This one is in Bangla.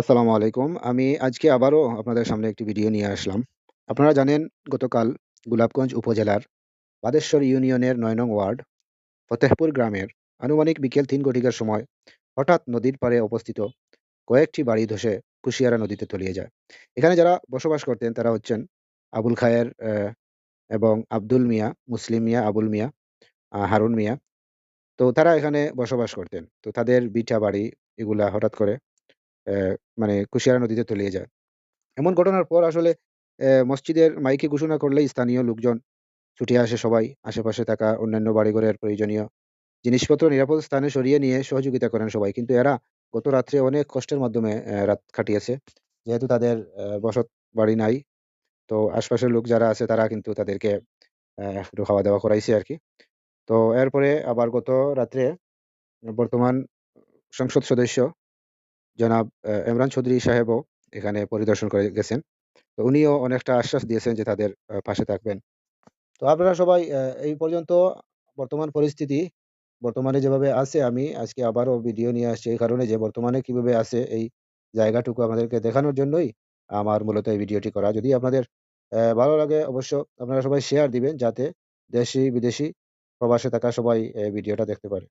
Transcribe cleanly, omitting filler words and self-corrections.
আসসালামু আলাইকুম। আমি আজকে আবারও আপনাদের সামনে একটি ভিডিও নিয়ে আসলাম। আপনারা জানেন গতকাল গোলাপগঞ্জ উপজেলার বাদেশ্বর ইউনিয়নের ৯ নং ওয়ার্ড ফতেহপুর গ্রামের আনুমানিক বিকেল ৩ ঘটিকার সময় হঠাৎ নদীর পাড়ে অবস্থিত কয়েকটি বাড়ি ধসে কুশিয়ারা নদীতে তলিয়ে যায়। এখানে যারা বসবাস করতেন তারা হচ্ছেন আবুল খায়ের এবং আব্দুল মিয়া, মুসলিম মিয়া, আবুল মিয়া, হারুন মিয়া। তো তারা এখানে বসবাস করতেন। তো তাদের ভিটা বাড়ি এগুলা হঠাৎ করে মানে কুশিয়ারা নদীতে তলিয়ে যায়। এমন ঘটনার পর আসলে মসজিদের মাইকে ঘোষণা করলেই স্থানীয় লোকজন ছুটে আসে সবাই। আশেপাশে থাকা অন্যান্য বাড়িঘরের প্রয়োজনীয় জিনিসপত্র নিরাপদ স্থানে সরিয়ে নিয়ে সহযোগিতা করেন সবাই। কিন্তু এরা গত রাত্রে অনেক কষ্টের মাধ্যমে রাত কাটিয়েছে। যেহেতু তাদের বসত বাড়ি নাই, তো আশপাশের লোক যারা আছে তারা কিন্তু তাদেরকে একটু খাওয়া-দাওয়া করাইছে আরকি। তো এরপরে আবার গত রাত্রে বর্তমান সংসদ সদস্য জনাব এমরান চৌধুরী সাহেবও এখানে পরিদর্শন করে গেছেন। তো উনিও অনেকটা আশ্বাস দিয়েছেন যে তাদের পাশে থাকবেন। তো আপনারা সবাই এই পর্যন্ত বর্তমান পরিস্থিতি বর্তমানে যেভাবে আছে, আমি আজকে আবারও ভিডিও নিয়ে আসছি এই কারণে যে বর্তমানে কিভাবে আছে এই জায়গাটুকু আপনাদেরকে দেখানোর জন্যই আমার মূলত এই ভিডিওটি করা। যদি আপনাদের ভালো লাগে অবশ্য আপনারা সবাই শেয়ার দিবেন যাতে দেশি বিদেশি প্রবাসে থাকা সবাই এই ভিডিওটা দেখতে পারে।